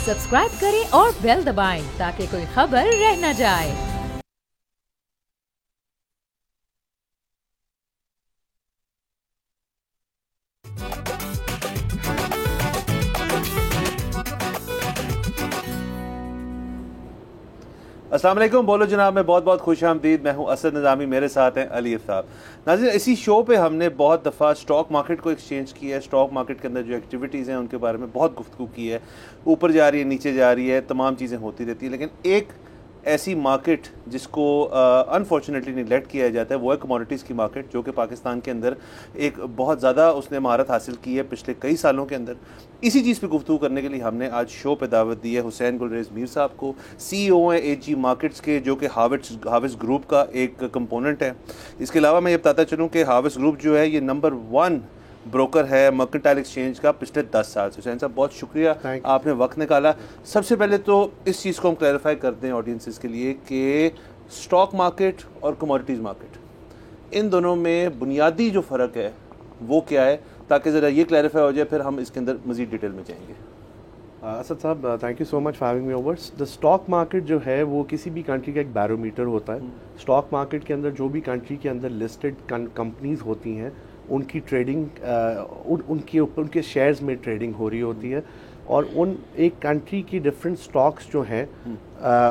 Subscribe करें और bell दबाएं ताकि कोई खबर रह न जाए। अस्सलाम वालेकुम, बोलो जनाब में बहुत बहुत खुश आमदीद। मैं हूं असद निज़ामी, मेरे साथ हैं अली अफ्ताब। नाज़रीन, इसी शो पे हमने बहुत दफ़ा स्टॉक मार्केट को एक्सचेंज किया है, स्टॉक मार्केट के अंदर जो एक्टिविटीज़ हैं उनके बारे में बहुत गुफ्तगू की है। ऊपर जा रही है, नीचे जा रही है, तमाम चीज़ें होती रहती है, लेकिन एक ऐसी मार्केट जिसको अनफॉर्चुनेटली निगलेक्ट किया जाता है वो है कमोडिटीज़ की मार्केट, जो कि पाकिस्तान के अंदर एक बहुत ज़्यादा उसने महारत हासिल की है पिछले कई सालों के अंदर। इसी चीज़ पे गुफ्तगू करने के लिए हमने आज शो पे दावत दी है हुसैन गुलरेज़ मीर साहब को। CEO हैं AG मार्केट्स के, जो कि हाविस ग्रुप का एक कंपोनेंट है। इसके अलावा मैं ये बताता चलूँ कि हाविस ग्रुप जो है ये नंबर 1 ब्रोकर है मर्केंटाइल एक्सचेंज का पिछले 10 साल से। हुसैन साहब, बहुत शुक्रिया आपने वक्त निकाला। सबसे पहले तो इस चीज़ को हम क्लैरिफाई करते हैं ऑडियंसेस के लिए कि स्टॉक मार्केट और कमोडिटीज़ मार्केट, इन दोनों में बुनियादी जो फ़र्क है वो क्या है, ताकि ज़रा ये क्लैरिफाई हो जाए, फिर हम इसके अंदर मज़ीद डिटेल में जाएंगे। असद साहब, thank you so much for having me over. The stock market जो है वो किसी भी कंट्री का एक बैरोमीटर होता है। स्टॉक मार्केट के अंदर जो भी कंट्री के अंदर लिस्टेड कंपनीज होती हैं उनकी ट्रेडिंग उनके शेयर्स में ट्रेडिंग हो रही होती है, और एक कंट्री की डिफरेंट स्टॉक्स जो हैं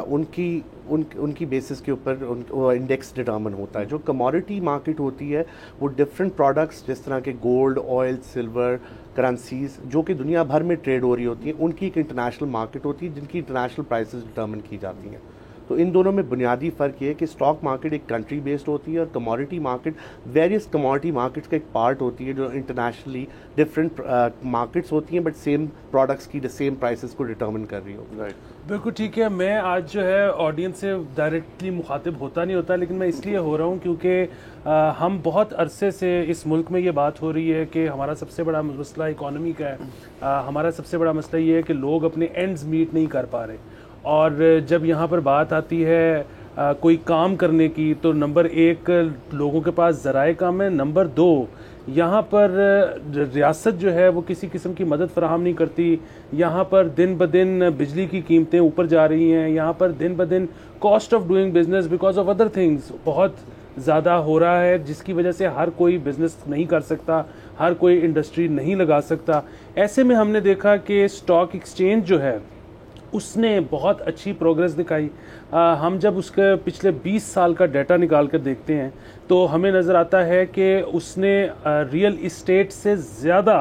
उनकी बेसिस के ऊपर वो इंडेक्स डिटर्मिन होता है। जो कमोडिटी मार्केट होती है वो डिफरेंट प्रोडक्ट्स जिस तरह के गोल्ड, ऑयल, सिल्वर, करेंसीज जो कि दुनिया भर में ट्रेड हो रही होती हैं, उनकी एक इंटरनेशनल मार्केट होती है जिनकी इंटरनेशनल प्राइसेस डिटर्मिन की जाती हैं। तो इन दोनों में बुनियादी फ़र्क ये है कि स्टॉक मार्केट एक कंट्री बेस्ड होती है और commodity market various commodity markets का एक पार्ट होती है जो इंटरनेशनली डिफरेंट मार्केट्स होती हैं बट सेम प्रोडक्ट्स की सेम प्राइसेस को डिटर्मिन कर रही होती है। राइट, बिल्कुल ठीक है। मैं आज जो है ऑडियंस से डायरेक्टली मुखातिब होता नहीं होता, लेकिन मैं इसलिए हो रहा हूँ क्योंकि हम बहुत अरसे से इस मुल्क में ये बात हो रही है कि हमारा सबसे बड़ा मसला इकॉनमी का है। हमारा सबसे बड़ा मसला ये है कि लोग अपने एंड्स मीट नहीं कर पा रहे, और जब यहाँ पर बात आती है कोई काम करने की तो नंबर 1 लोगों के पास ज़राए कम है, नंबर 2 यहाँ पर रियासत जो है वो किसी किस्म की मदद फराहम नहीं करती। यहाँ पर दिन ब दिन बिजली की कीमतें ऊपर जा रही हैं, यहाँ पर दिन ब दिन cost of doing business because of other things बहुत ज़्यादा हो रहा है, जिसकी वजह से हर कोई बिज़नेस नहीं कर सकता, हर कोई इंडस्ट्री नहीं लगा सकता। ऐसे में हमने देखा कि स्टॉक एक्सचेंज जो है उसने बहुत अच्छी प्रोग्रेस दिखाई। हम जब उसके पिछले 20 साल का डाटा निकाल कर देखते हैं तो हमें नज़र आता है कि उसने रियल इस्टेट से ज़्यादा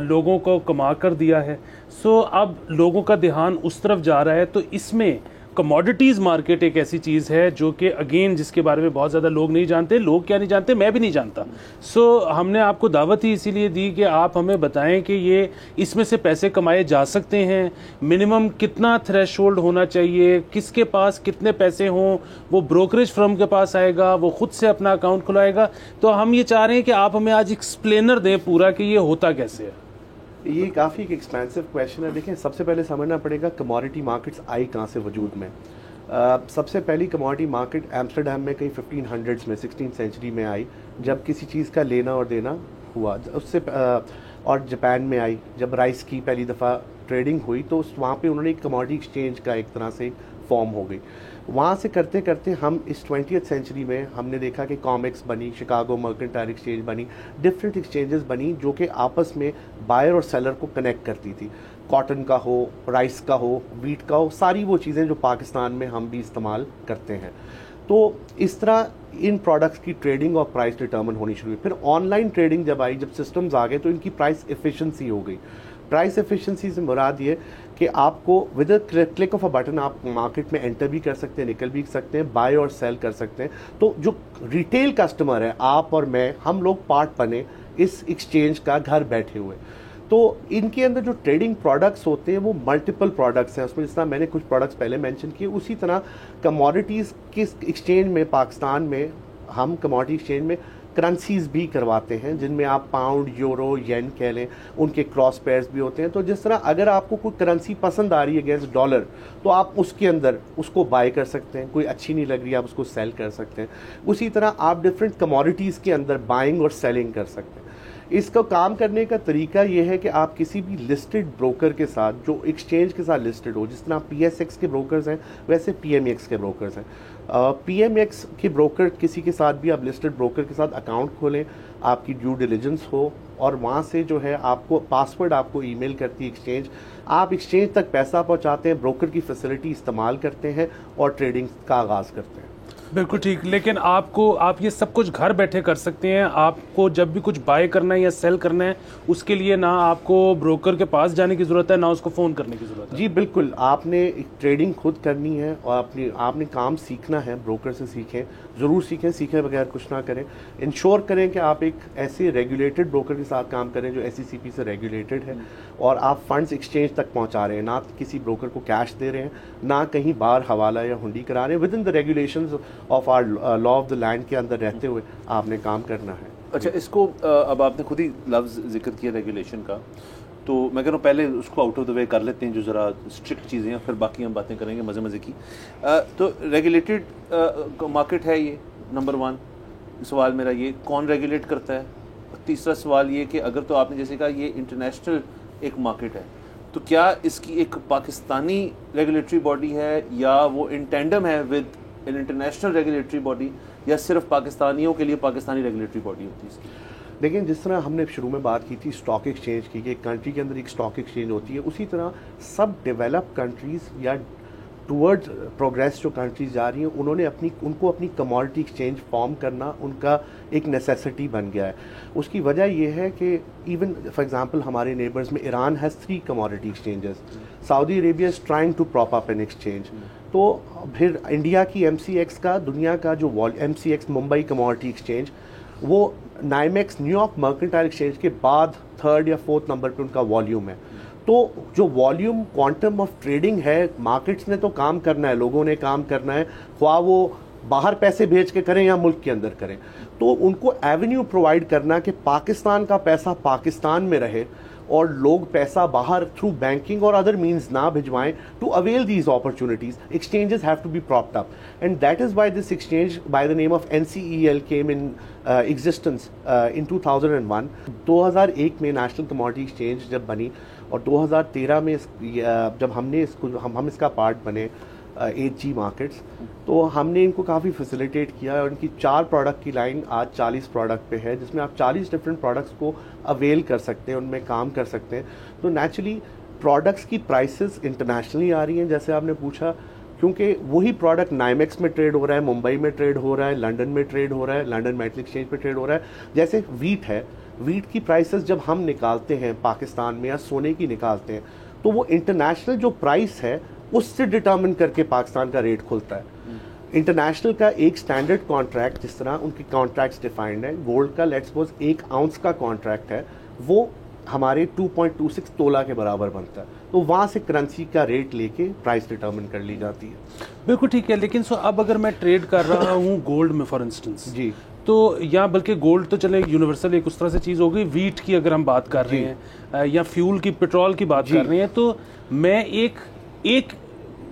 लोगों को कमा कर दिया है। सो अब लोगों का ध्यान उस तरफ जा रहा है। तो इसमें कमोडिटीज़ मार्केट एक ऐसी चीज़ है जो कि अगेन जिसके बारे में बहुत ज़्यादा लोग नहीं जानते। लोग क्या नहीं जानते, मैं भी नहीं जानता। सो हमने आपको दावत ही इसीलिए दी कि आप हमें बताएं कि ये इसमें से पैसे कमाए जा सकते हैं, मिनिमम कितना थ्रेशोल्ड होना चाहिए, किसके पास कितने पैसे हों, वो ब्रोकरेज फर्म के पास आएगा, वो खुद से अपना अकाउंट खुलाएगा। तो हम ये चाह रहे हैं कि आप हमें आज एक्सप्लेनर दें पूरा कि ये होता कैसे है। ये काफ़ी एक एक्सपेंसिव क्वेश्चन है। देखें, सबसे पहले समझना पड़ेगा कमोडिटी मार्केट्स आई कहाँ से वजूद में। सबसे पहली कमोडिटी मार्केट एम्स्टर्डम में कहीं 1500s में 16th सेंचुरी में आई, जब किसी चीज़ का लेना और देना हुआ। उससे और जापान में आई जब राइस की पहली दफ़ा ट्रेडिंग हुई, तो वहाँ पे उन्होंने एक कमोडिटी एक्सचेंज का एक तरह से फॉर्म हो गई। वहाँ से करते करते हम इस 20th सेंचुरी में हमने देखा कि कॉमेक्स बनी, शिकागो मर्केंटाइल एक्सचेंज बनी, डिफरेंट एक्सचेंजेस बनी जो कि आपस में बायर और सेलर को कनेक्ट करती थी। कॉटन का हो, राइस का हो, वीट का हो, सारी वो चीज़ें जो पाकिस्तान में हम भी इस्तेमाल करते हैं। तो इस तरह इन प्रोडक्ट्स की ट्रेडिंग और प्राइस डिटर्मिन होनी शुरू हुई। फिर ऑनलाइन ट्रेडिंग जब आई, जब सिस्टम्स आ गए, तो इनकी प्राइस एफिशिएंसी हो गई। प्राइस एफिशिएंसी से मुराद ये कि आपको with a click of a button आप मार्केट में एंटर भी कर सकते हैं, निकल भी सकते हैं, बाय और सेल कर सकते हैं। तो जो रिटेल कस्टमर है, आप और मैं, हम लोग पार्ट बने इस एक्सचेंज का घर बैठे हुए। तो इनके अंदर जो ट्रेडिंग प्रोडक्ट्स होते हैं वो मल्टीपल प्रोडक्ट्स हैं। उसमें जिस तरह मैंने कुछ प्रोडक्ट्स पहले मेंशन किए, उसी तरह कमोडिटीज़ के एक्सचेंज में पाकिस्तान में हम कमोडिटी एक्सचेंज में करेंसीज भी करवाते हैं, जिनमें आप पाउंड, यूरो, येन कह लें, उनके क्रॉस पेयर्स भी होते हैं। तो जिस तरह अगर आपको कोई करेंसी पसंद आ रही है अगेंस्ट डॉलर, तो आप उसके अंदर उसको बाय कर सकते हैं, कोई अच्छी नहीं लग रही आप उसको सेल कर सकते हैं। उसी तरह आप डिफरेंट कमोडिटीज़ के अंदर बाइंग और सेलिंग कर सकते हैं। इसका काम करने का तरीका ये है कि आप किसी भी लिस्टेड ब्रोकर के साथ, जो एक्सचेंज के साथ लिस्टेड हो, जिस तरह PSX के ब्रोकर्स हैं वैसे PMX के ब्रोकर्स हैं। PMX के ब्रोकर किसी के साथ भी आप लिस्टेड ब्रोकर के साथ अकाउंट खोलें, आपकी ड्यू डिलिजेंस हो, और वहाँ से जो है आपको पासवर्ड आपको ईमेल करती है एक्सचेंज, आप एक्सचेंज तक पैसा पहुँचाते हैं, ब्रोकर की फैसिलिटी इस्तेमाल करते हैं और ट्रेडिंग का आगाज़ करते हैं। बिल्कुल ठीक, लेकिन आप ये सब कुछ घर बैठे कर सकते हैं। आपको जब भी कुछ बाय करना है या सेल करना है, उसके लिए ना आपको ब्रोकर के पास जाने की ज़रूरत है, ना उसको फ़ोन करने की ज़रूरत है। जी बिल्कुल, आपने ट्रेडिंग खुद करनी है और आपने काम सीखना है, ब्रोकर से सीखें, ज़रूर सीखें, सीखे बगैर कुछ ना करें। इंश्योर करें कि आप एक ऐसे रेगुलेटेड ब्रोकर के साथ काम करें जो SECP से रेगुलेटेड है और आप फंड्स एक्सचेंज तक पहुंचा रहे हैं, ना किसी ब्रोकर को कैश दे रहे हैं, ना कहीं बाहर हवाला या हुंडी करा रहे हैं। Within the regulations of our law of the land के अंदर रहते हुए आपने काम करना है। अच्छा, इसको अब आपने खुद ही लफ्ज़ जिक्र किया रेगुलेशन का, तो मैं कह रहा हूँ पहले उसको आउट ऑफ द वे कर लेते हैं, जो ज़रा स्ट्रिक्ट चीज़ें हैं, फिर बाकी हम बातें करेंगे मज़े मज़े की। तो रेगुलेटेड मार्केट है ये, नंबर 1 सवाल मेरा ये, कौन रेगुलेट करता है? तीसरा सवाल ये कि अगर तो आपने जैसे कहा ये इंटरनेशनल एक मार्केट है, तो क्या इसकी एक पाकिस्तानी रेगुलेटरी बॉडी है या वो इन टेंडम है with an international regulatory body, या सिर्फ पाकिस्तानियों के लिए पाकिस्तानी रेगुलेटरी बॉडी होती है इसकी? लेकिन जिस तरह हमने शुरू में बात की थी स्टॉक एक्सचेंज की, कि एक कंट्री के अंदर एक स्टॉक एक्सचेंज होती है, उसी तरह सब डेवलप कंट्रीज़ या टूवर्ड्स प्रोग्रेस जो कंट्रीज जा रही हैं, उनको अपनी कमोडिटी एक्सचेंज फॉर्म करना उनका एक नेसेसिटी बन गया है। उसकी वजह यह है कि इवन फॉर एग्जांपल हमारे नेबर्स में Iran has 3 commodity exchanges, Saudi Arabia is trying to prop up an exchange. तो फिर इंडिया की MCX का, दुनिया का जो MCX मुंबई कमोडिटी एक्सचेंज, वो नाइमेक्स न्यूयॉर्क मर्केंटाइल एक्सचेंज के बाद 3rd या 4th नंबर पे उनका वॉल्यूम है। तो जो वॉल्यूम क्वांटम ऑफ ट्रेडिंग है, मार्केट्स ने तो काम करना है, लोगों ने काम करना है, ख्वाह वो बाहर पैसे भेज के करें या मुल्क के अंदर करें, तो उनको एवेन्यू प्रोवाइड करना कि पाकिस्तान का पैसा पाकिस्तान में रहे और लोग पैसा बाहर थ्रू बैंकिंग और अदर मीन्स ना भिजवाएं। To avail these opportunities, exchanges have to be propped up, and that is why this exchange by the name of NCEL came in existence in 2001। 2001 में नेशनल कमोडिटी एक्सचेंज जब बनी और 2013 में जब हम इसका पार्ट बने 8G मार्केट्स, तो हमने इनको काफ़ी फैसिलिटेट किया और इनकी 4 प्रोडक्ट की लाइन आज 40 प्रोडक्ट पे है, जिसमें आप 40 डिफरेंट प्रोडक्ट्स को अवेल कर सकते हैं, उनमें काम कर सकते हैं। तो नेचुरली प्रोडक्ट्स की प्राइसेस इंटरनेशनली आ रही हैं, जैसे आपने पूछा, क्योंकि वही प्रोडक्ट नाइमेक्स में ट्रेड हो रहा है, मुंबई में ट्रेड हो रहा है, लंदन में ट्रेड हो रहा है, लंदन मेटल एक्सचेंज पे ट्रेड हो रहा है। जैसे वीट है, वीट की प्राइसेस जब हम निकालते हैं पाकिस्तान में या सोने की निकालते हैं, तो वो इंटरनेशनल जो प्राइस है उससे डिटर्मिन करके पाकिस्तान का रेट खुलता है। इंटरनेशनल का एक स्टैंडर्ड कॉन्ट्रैक्ट, जिस तरह उनके कॉन्ट्रैक्ट्स डिफाइंड है, गोल्ड का लेट्स सपोज 1 आउंस का कॉन्ट्रैक्ट है, वो हमारे 2.26 तोला के बराबर बनता है। तो वहाँ से करेंसी का रेट लेके प्राइस डिटर्मिन कर ली जाती है। बिल्कुल ठीक है, लेकिन अब अगर मैं ट्रेड कर रहा हूँ गोल्ड में फॉर इंस्टेंस जी, तो या बल्कि गोल्ड तो चले यूनिवर्सल एक उस तरह से चीज़ हो गई, वीट की अगर हम बात कर रहे हैं या फ्यूल की, पेट्रोल की बात कर रहे हैं, तो मैं एक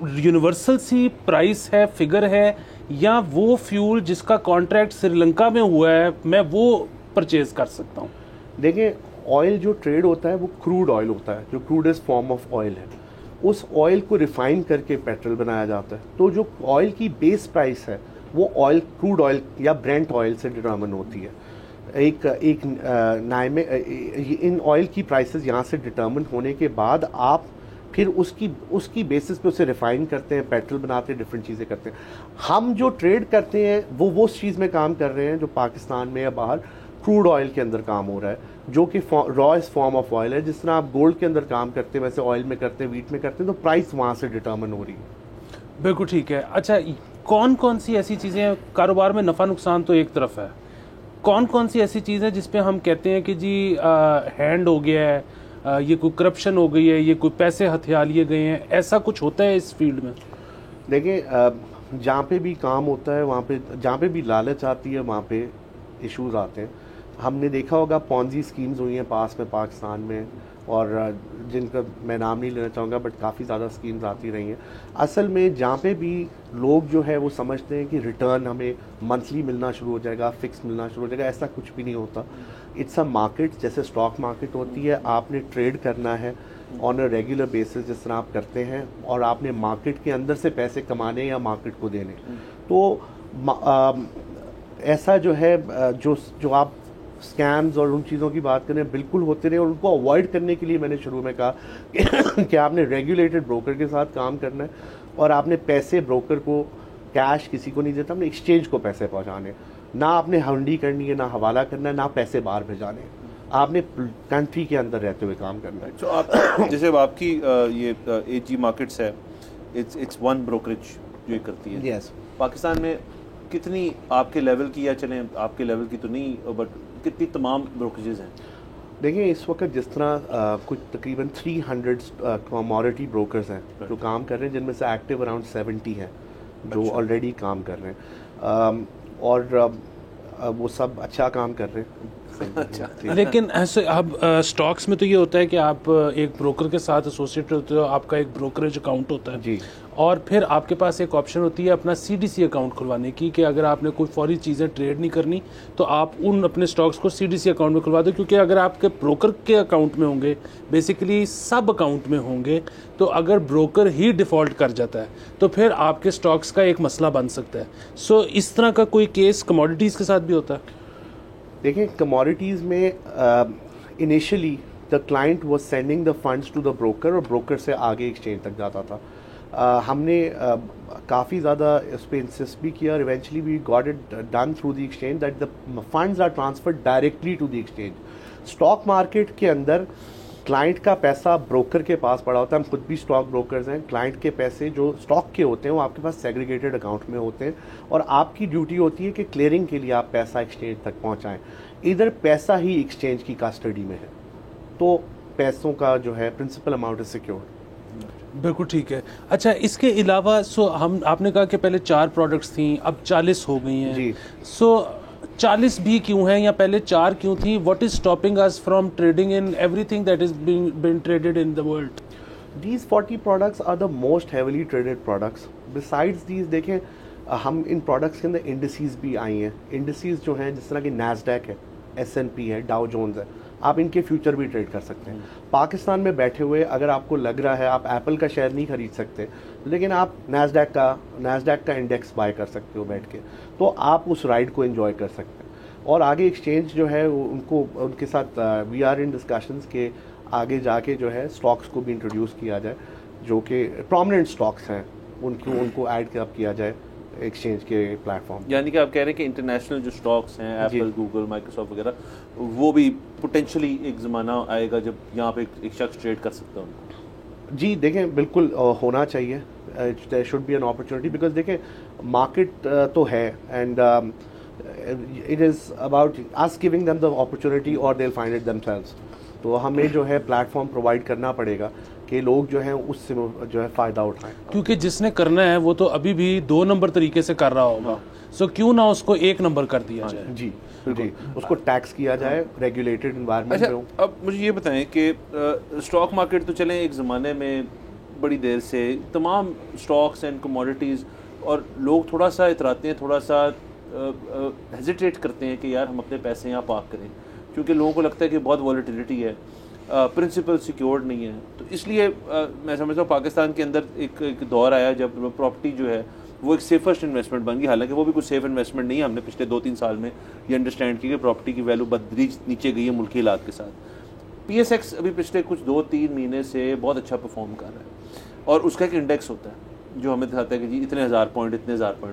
यूनिवर्सल सी प्राइस है, फिगर है, या वो फ्यूल जिसका कॉन्ट्रैक्ट श्रीलंका में हुआ है मैं वो परचेज कर सकता हूँ? देखिए, ऑयल जो ट्रेड होता है वो क्रूड ऑयल होता है, जो क्रूडेस्ट फॉर्म ऑफ ऑयल है। उस ऑयल को रिफाइन करके पेट्रोल बनाया जाता है। तो जो ऑयल की बेस प्राइस है वो ऑयल, क्रूड ऑयल या ब्रेंट ऑयल से डिटर्मिन होती है। इन ऑयल की प्राइसेस यहाँ से डिटर्मिन होने के बाद आप फिर उसकी बेसिस पे उसे रिफाइन करते हैं, पेट्रोल बनाते हैं, डिफरेंट चीज़ें करते हैं। हम जो ट्रेड करते हैं वो उस चीज़ में काम कर रहे हैं जो पाकिस्तान में या बाहर क्रूड ऑयल के अंदर काम हो रहा है, जो कि रॉएस्ट फॉर्म ऑफ ऑयल है। जिस तरह आप गोल्ड के अंदर काम करते हैं वैसे ऑयल में करते हैं, वीट में करते हैं, तो प्राइस वहाँ से डिटर्मिन हो रही है। बिल्कुल ठीक है। अच्छा, कौन कौन सी ऐसी चीज़ें, कारोबार में नफ़ा नुकसान तो एक तरफ है, कौन कौन सी ऐसी चीज़ है जिसपे हम कहते हैं कि जी हैंड हो गया है, ये कोई करप्शन हो गई है, ये कोई पैसे हथिया लिए गए हैं, ऐसा कुछ होता है इस फील्ड में? देखिए, जहाँ पे भी काम होता है वहाँ पे, जहाँ पे भी लालच आती है वहाँ पे इश्यूज आते हैं। हमने देखा होगा पॉन्जी स्कीम्स हुई हैं पास में पाकिस्तान में, और जिनका मैं नाम नहीं लेना चाहूँगा, बट काफ़ी ज़्यादा स्कीम्स आती रही हैं। असल में जहाँ पे भी लोग जो है वो समझते हैं कि रिटर्न हमें मंथली मिलना शुरू हो जाएगा, फिक्स मिलना शुरू हो जाएगा, ऐसा कुछ भी नहीं होता। इट्स अ मार्केट, जैसे स्टॉक मार्केट होती है, आपने ट्रेड करना है ऑन अ रेगुलर बेसिस जिस तरह आप करते हैं, और आपने मार्केट के अंदर से पैसे कमाने या मार्केट को देने। तो ऐसा जो है जो आप स्कैम्स और उन चीज़ों की बात करें, बिल्कुल होते रहे, और उनको अवॉइड करने के लिए मैंने शुरू में कहा कि आपने रेगुलेटेड ब्रोकर के साथ काम करना है, और आपने पैसे ब्रोकर को कैश किसी को नहीं देता, आपने एक्सचेंज को पैसे पहुंचाने, ना आपने हुंडी करनी है, ना हवाला करना है, ना पैसे बाहर भेजाने, आपने कंट्री के अंदर रहते हुए काम करना है। तो आप जैसे आपकी ये एजी मार्केट्स है, इट्स वन ब्रोकरेज जो ये करती है। यस। पाकिस्तान में कितनी आपके लेवल की, या चलें आपके लेवल की तो नहीं, बट कितनी तमाम ब्रोकरेजेस हैं? देखिए इस वक्त जिस तरह कुछ तकरीबन 300 कमोडिटी ब्रोकर्स हैं जो काम कर रहे हैं, जिनमें से एक्टिव अराउंड 70 हैं जो ऑलरेडी काम कर रहे हैं, और वो सब अच्छा काम कर रहे हैं। अच्छा। लेकिन ऐसे अब स्टॉक्स में तो ये होता है कि आप एक ब्रोकर के साथ एसोसिएट होते हो, आपका एक ब्रोकरेज अकाउंट होता है जी, और फिर आपके पास एक ऑप्शन होती है अपना सीडीसी अकाउंट खुलवाने की, कि अगर आपने कोई फौरी चीज़ें ट्रेड नहीं करनी तो आप उन अपने स्टॉक्स को सीडीसी अकाउंट में खुलवा दो, क्योंकि अगर आपके ब्रोकर के अकाउंट में होंगे, बेसिकली सब अकाउंट में होंगे, तो अगर ब्रोकर ही डिफ़ॉल्ट कर जाता है तो फिर आपके स्टॉक्स का एक मसला बन सकता है। सो इस तरह का कोई केस कमोडिटीज़ के साथ भी होता है? देखिए कमोडिटीज़ में initially the client was sending the funds to the broker, और ब्रोकर से आगे एक्सचेंज तक जाता था। हमने काफ़ी ज़्यादा इस पर इंसिस्ट भी किया, और eventually we got it done through the exchange that the funds are transferred directly to the exchange. Stock market के अंदर क्लाइंट का पैसा ब्रोकर के पास पड़ा होता है, हम खुद भी स्टॉक ब्रोकर्स हैं। क्लाइंट के पैसे जो स्टॉक के होते हैं वो आपके पास सेग्रीगेटेड अकाउंट में होते हैं, और आपकी ड्यूटी होती है कि क्लियरिंग के लिए आप पैसा एक्सचेंज तक पहुंचाएं। इधर पैसा ही एक्सचेंज की कस्टडी में है, तो पैसों का जो है प्रिंसिपल अमाउंट इज सिक्योर्ड। बिल्कुल ठीक है। अच्छा, इसके अलावा आपने कहा कि पहले 4 प्रोडक्ट्स थी, अब 40 हो गई हैं जी। 40 भी क्यों हैं, या पहले 4 क्यों थी? What is stopping us from trading in everything that is being traded in the world? These 40 products are the most heavily traded products. Besides these, देखें हम इन प्रोडक्ट्स के अंदर इंडिसेस भी आई हैं। इंडिसेस जो हैं जिस तरह की नैस्डैक है, S&P है, डाउ जोन्स है, आप इनके फ्यूचर भी ट्रेड कर सकते हैं। पाकिस्तान में बैठे हुए अगर आपको लग रहा है आप एप्पल का शेयर नहीं खरीद सकते, लेकिन आप नैस्डैक का इंडेक्स बाय कर सकते हो बैठ के, तो आप उस राइड को एंजॉय कर सकते हैं। और आगे एक्सचेंज जो है उनके साथ वी आर इन डिस्कशंस के आगे जाके जो है स्टॉक्स को भी इंट्रोड्यूस किया जाए, जो कि प्रोमिनेंट स्टॉक्स हैं उनको ऐड किया जाए एक्सचेंज के प्लेटफॉर्म। यानी कि आप कह रहे हैं कि इंटरनेशनल जो स्टॉक्स हैं, एप्पल, गूगल, माइक्रोसॉफ्ट वगैरह, वो भी पोटेंशियली एक ज़माना आएगा जब यहाँ पे एक शख्स ट्रेड कर सकता है उनको? जी देखें, बिल्कुल होना चाहिए, there should be an opportunity, because देखें मार्केट तो है, and it is about us giving them the opportunity और they will find it themselves. तो हमें जो है प्लेटफॉर्म प्रोवाइड करना पड़ेगा कि लोग जो हैं उससे जो है फ़ायदा उठाएं, क्योंकि जिसने करना है वो तो अभी भी 2 नंबर तरीके से कर रहा होगा। सो क्यों ना उसको 1 नंबर कर दिया जाए। जी जी, उसको टैक्स किया जाए, रेगुलेटेड इन्वायरमेंट में हो। अच्छा, अब मुझे ये बताएं कि स्टॉक मार्केट तो चलें एक ज़माने में बड़ी देर से तमाम स्टॉक्स एंड कमोडिटीज़, और लोग थोड़ा सा इतराते हैं, थोड़ा सा हेजिटेट करते हैं कि यार हम अपने पैसे यहाँ पार्क करें, क्योंकि लोगों को लगता है कि बहुत वॉलेटिलिटी है, प्रिंसिपल सिक्योर्ड नहीं है। तो इसलिए मैं समझता हूँ पाकिस्तान के अंदर एक दौर आया जब प्रॉपर्टी जो है वो एक सेफेस्ट इन्वेस्टमेंट बन गई। हालांकि वो भी कुछ सेफ इन्वेस्टमेंट नहीं है। हमने पिछले 2-3 साल में ये अंडरस्टैंड किया कि प्रॉपर्टी की वैल्यू बदरीज नीचे गई है मुल्की हालात के साथ। PSX अभी पिछले कुछ 2-3 महीने से बहुत अच्छा परफॉर्म कर रहा है, और उसका एक इंडेक्स होता है जो हमें दिखाता है कि जी इतने हज़ार पॉइंट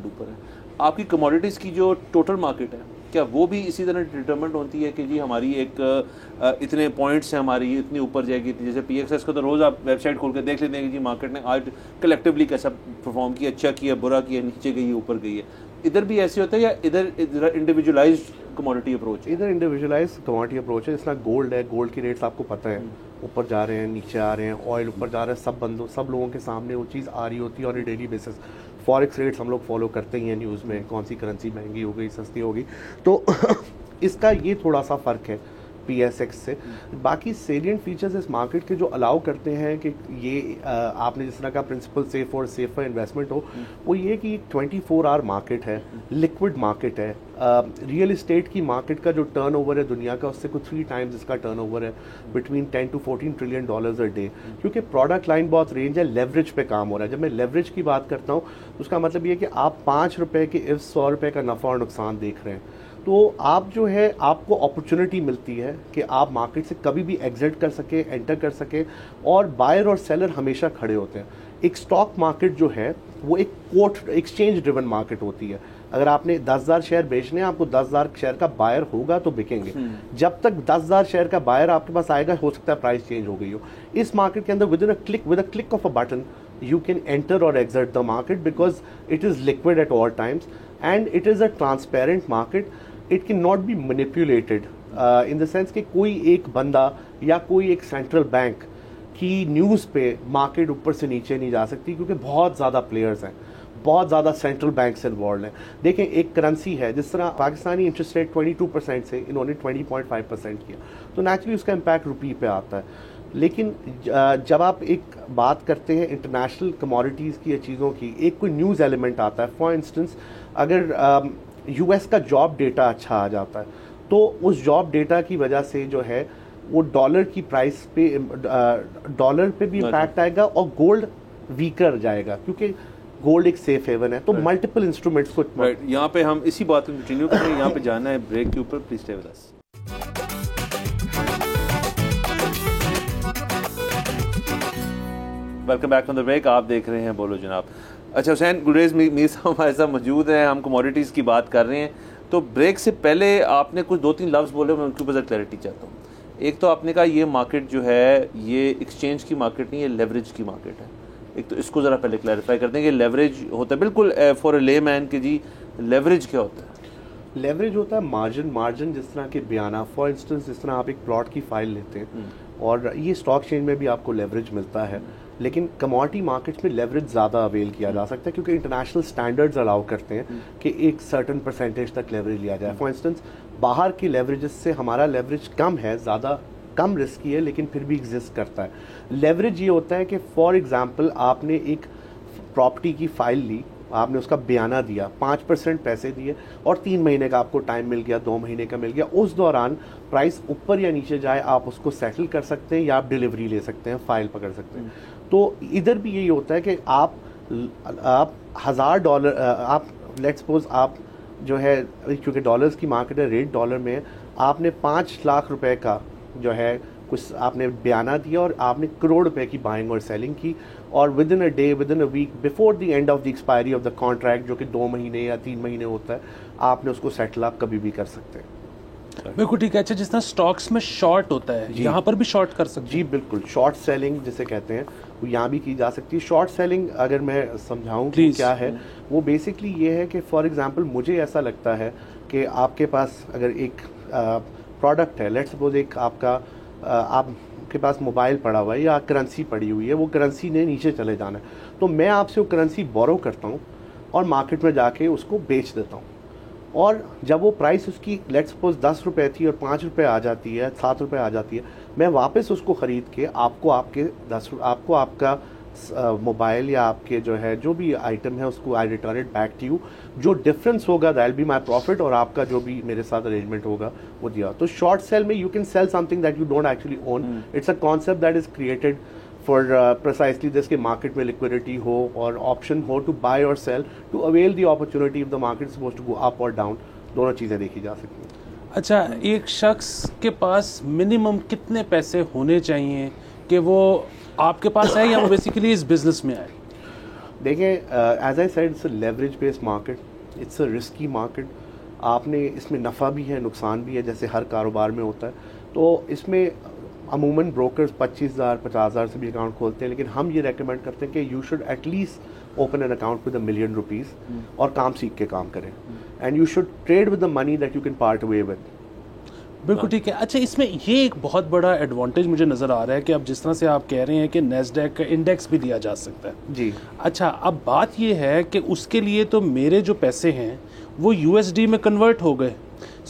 ऊपर है। आपकी कमोडिटीज़ की जो टोटल मार्केट है, क्या वो भी इसी तरह डिटरमेंट होती है कि जी हमारी एक इतने पॉइंट्स हैं, हमारी इतनी ऊपर जाएगी? जैसे PXS को तो रोज़ आप वेबसाइट खोल कर देख लेते हैं कि जी मार्केट ने आज कलेक्टिवली कैसा परफॉर्म किया, अच्छा किया, बुरा किया, नीचे गई है, ऊपर गई है। इधर भी ऐसे होता है या इधर इंडिविजुअलाइज्ड कमोडिटी अप्रोच है? इधर इंडिविजुअलाइज्ड कमोडिटी अप्रोच है। जिस तरह गोल्ड है, गोल्ड की रेट्स आपको पता है, ऊपर जा रहे हैं, नीचे आ रहे हैं, ऑयल ऊपर जा रहा है, सब लोगों के सामने वो चीज़ आ रही होती है on A daily basis. Forex rates हम लोग फॉलो करते ही हैं न्यूज़ में, कौन सी करेंसी महंगी हो गई, सस्ती हो गई। तो इसका ये थोड़ा सा फ़र्क है PSX से। बाकी सेलिएंट फीचर्स इस मार्केट के जो अलाउ करते हैं कि ये आपने जिस तरह का प्रिंसिपल सेफ और सेफर इन्वेस्टमेंट हो, वो ये कि 24 आवर मार्केट है, लिक्विड मार्केट है। रियल इस्टेट की मार्केट का जो टर्नओवर है दुनिया का, उससे कुछ 3 टाइम्स इसका टर्नओवर है, between 10 to 14 trillion dollars a day. क्योंकि प्रोडक्ट लाइन बहुत रेंज है, लेवरेज पे काम हो रहा है। जब मैं लेवरेज की बात करता हूँ तो उसका मतलब ये है कि आप 5 रुपए के इफ 100 रुपए का नफ़ा और नुकसान देख रहे हैं, तो आप जो है आपको अपॉर्चुनिटी मिलती है कि आप मार्केट से कभी भी एग्जिट कर सके, एंटर कर सके, और बायर और सेलर हमेशा खड़े होते हैं। एक स्टॉक मार्केट जो है वो एक कोर्ट एक्सचेंज ड्रिवन मार्केट होती है। अगर आपने 10,000 शेयर बेचने हैं, आपको 10,000 शेयर का बायर होगा तो बिकेंगे। जब तक 10,000 शेयर का बायर आपके पास आएगा, हो सकता है प्राइस चेंज हो गई हो। इस मार्केट के अंदर with a click of a button you can enter or exit the market because it is liquid at all times and it is a transparent market. It cannot be manipulated in the sense कि कोई एक बंदा या कोई एक central bank की news पे market ऊपर से नीचे नहीं जा सकती, क्योंकि बहुत ज़्यादा प्लेयर्स हैं, बहुत ज़्यादा सेंट्रल बैंक्स इन्वॉल्व हैं। देखें, एक करेंसी है, जिस तरह पाकिस्तानी इंटरेस्ट रेट 22% से इन्होंने 20.5% किया, तो नेचुरली उसका इम्पैक्ट रुपये पे आता है। लेकिन जब आप एक बात करते हैं इंटरनेशनल कमोडिटीज़ की या चीज़ों की, एक कोई न्यूज़ एलिमेंट आता है, फॉर इंस्टेंस अगर US का जॉब डेटा अच्छा आ जाता है, तो उस जॉब डेटा की वजह से जो है वो डॉलर की प्राइस पे, डॉलर पे भी इम्पैक्ट आएगा और गोल्ड वीकर जाएगा, क्योंकि गोल्ड एक सेफ हेवन है। तो मल्टीपल इंस्ट्रूमेंट्स को यहाँ पे हम इसी बात को कंटिन्यू कर रहे हैं। यहाँ पे जाना है ब्रेक के ऊपर, please stay with us. Welcome back from the break. आप देख रहे हैं बोलो जनाब। अच्छा, हुसैन गुरेज मीर साहब हमारे साथ मौजूद हैं। हम कमोडिटीज़ की बात कर रहे हैं, तो ब्रेक से पहले आपने कुछ 2-3 लफ्ज़ बोले, मैं उनके ऊपर क्लैरिटी चाहता हूँ। एक तो आपने कहा ये मार्केट जो है ये एक्सचेंज की मार्केट नहीं, ये लेवरेज की मार्केट है। एक तो इसको ज़रा पहले क्लैरिफाई करते हैं कि लेवरेज होता है बिल्कुल फॉर अ ले मैन कि जी लेवरेज क्या होता है। लेवरेज होता है मार्जिन जिस तरह के बयाना, फॉर इंस्टेंस जिस तरह आप एक प्लॉट की फाइल लेते हैं, और ये स्टॉक एक्सचेंज में भी आपको लेवरेज मिलता है, लेकिन कमोडिटी मार्केट्स में लेवरेज ज़्यादा अवेल किया जा सकता है, क्योंकि इंटरनेशनल स्टैंडर्ड्स अलाउ करते हैं कि एक सर्टन परसेंटेज तक लेवरेज लिया जाए। फॉर इंस्टेंस बाहर की लेवरेजेस से हमारा लेवरेज कम है, ज़्यादा कम रिस्की है, लेकिन फिर भी एग्जिस्ट करता है। लेवरेज ये होता है कि फॉर एग्जांपल आपने एक प्रॉपर्टी की फाइल ली, आपने उसका बयाना दिया, 5% पैसे दिए, और 3 महीने का आपको टाइम मिल गया, 2 महीने का मिल गया। उस दौरान प्राइस ऊपर या नीचे जाए, आप उसको सेटल कर सकते हैं या आप डिलीवरी ले सकते हैं, फाइल पकड़ सकते हैं। तो इधर भी यही होता है कि आप $1,000, आप लेट्स सपोज आप जो है, क्योंकि डॉलर्स की मार्केट है, रेट डॉलर में, आपने 5 लाख रुपए का जो है कुछ आपने बयाना दिया और आपने करोड़ रुपए की बाइंग और सेलिंग की, और within a day, within a week, before the end of the expiry of the contract, जो कि 2 महीने या 3 महीने होता है, आपने उसको सेटल आप कभी भी कर सकते हैं। बिल्कुल ठीक है। अच्छा, जिस तरह स्टॉक्स में शॉर्ट होता है, यहाँ पर भी शॉर्ट कर सकते हैं? जी बिल्कुल, शॉर्ट सेलिंग जिसे कहते हैं वो यहाँ भी की जा सकती है। शॉर्ट सेलिंग अगर मैं समझाऊँ तो क्या है, वो बेसिकली ये है कि फॉर एग्जांपल मुझे ऐसा लगता है कि आपके पास अगर एक प्रोडक्ट है, लेट्स सपोज एक आपके पास मोबाइल पड़ा हुआ है या करेंसी पड़ी हुई है, वो करेंसी ने नीचे चले जाना है, तो मैं आपसे वो करेंसी बोरो करता हूँ और मार्केट में जाके उसको बेच देता हूँ, और जब वो प्राइस उसकी लेट्स सपोज 10 रुपये थी और 5 रुपये आ जाती है, 7 रुपये आ जाती है, मैं वापस उसको ख़रीद के आपको आपका मोबाइल या आपके जो है जो भी आइटम है उसको I return it back to you. जो डिफरेंस होगा दैट बी माई प्रॉफिट, और आपका जो भी मेरे साथ अरेंजमेंट होगा वो दिया। तो शॉर्ट सेल में you can sell something that you don't actually own. It's a concept that is created for precisely जिसके मार्केट में लिक्विडिटी हो और ऑप्शन हो टू बाय और sell, to avail the opportunity of the market suppose to go up और down, दोनों चीज़ें देखी जा सकती हैं। अच्छा, एक शख्स के पास मिनिमम कितने पैसे होने चाहिए कि वो आपके पास आए या वो बेसिकली इस बिजनेस में आए? देखें, as I said, it's a leverage based market, it's a risky market. आपने इसमें नफ़ा भी है, नुकसान भी है, जैसे हर कारोबार में होता है। तो इसमें अमूमन ब्रोकर्स 25,000 50,000 से भी अकाउंट खोलते हैं, लेकिन हम ये रेकमेंड करते हैं कि you should at least open an account with $1 million और काम सीख के काम करें, and you should trade with the money that you can part away with. बिल्कुल ठीक है। अच्छा, इसमें ये एक बहुत बड़ा एडवांटेज मुझे नज़र आ रहा है कि अब जिस तरह से आप कह रहे हैं कि नैस्डैक का इंडेक्स भी दिया जा सकता है जी। अच्छा, अब बात ये है कि उसके लिए तो मेरे जो पैसे हैं वो USD में कन्वर्ट हो गए,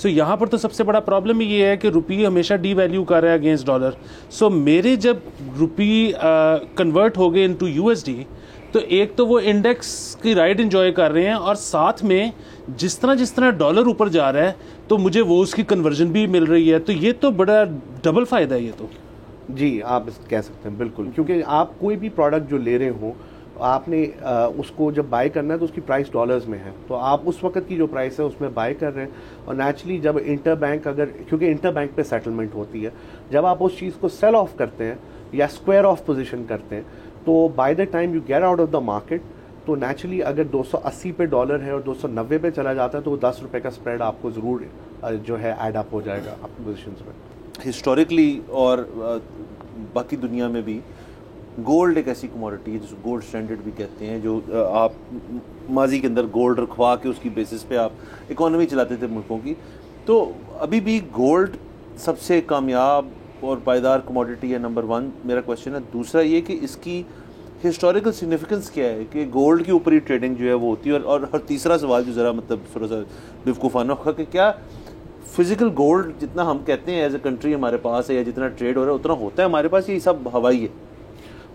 सो यहाँ पर तो सबसे बड़ा प्रॉब्लम ये है कि रुपये हमेशा डी वैल्यू कर रहा है अगेंस्ट डॉलर। सो मेरे जब रुपये कन्वर्ट हो गए इनटू USD, तो एक तो वो इंडेक्स की राइड एंजॉय कर रहे हैं, और साथ में जिस तरह डॉलर ऊपर जा रहा है तो मुझे वो उसकी कन्वर्जन भी मिल रही है। तो ये तो बड़ा डबल फ़ायदा है ये तो। जी, आप कह सकते हैं बिल्कुल, क्योंकि आप कोई भी प्रोडक्ट जो ले रहे हो, आपने उसको जब बाय करना है तो उसकी प्राइस डॉलर्स में है, तो आप उस वक्त की जो प्राइस है उसमें बाय कर रहे हैं। और नेचुरली जब इंटरबैंक क्योंकि इंटरबैंक पे सेटलमेंट होती है, जब आप उस चीज़ को सेल ऑफ करते हैं या स्क्वायर ऑफ पोजीशन करते हैं, तो by the time you get out of the market, तो नेचुरली अगर 280 पे डॉलर है और 290 पे चला जाता है, तो वो 10 रुपये का स्प्रेड आपको ज़रूर जो है ऐड अप हो जाएगा आपकी पोजीशंस में। हिस्टोरिकली और बाकी दुनिया में भी गोल्ड एक ऐसी कमोडिटी है जिसको गोल्ड स्टैंडर्ड भी कहते हैं, जो आप माजी के अंदर गोल्ड रखवा के उसकी बेसिस पे आप इकोनॉमी चलाते थे मुल्कों की। तो अभी भी गोल्ड सबसे कामयाब और पायदार कमोडिटी है, नंबर 1 मेरा क्वेश्चन है। दूसरा ये कि इसकी हिस्टोरिकल सिग्निफिकेंस क्या है कि गोल्ड के ऊपर ही ट्रेडिंग जो है वो होती है। और तीसरा सवाल जो ज़रा मतलब थोड़ा सा बेवकूफ़ाना होगा कि क्या फिजिकल गोल्ड जितना हम कहते हैं एज ए कंट्री हमारे पास है, या जितना ट्रेड हो रहा है उतना होता है हमारे पास, ये सब हवाई है?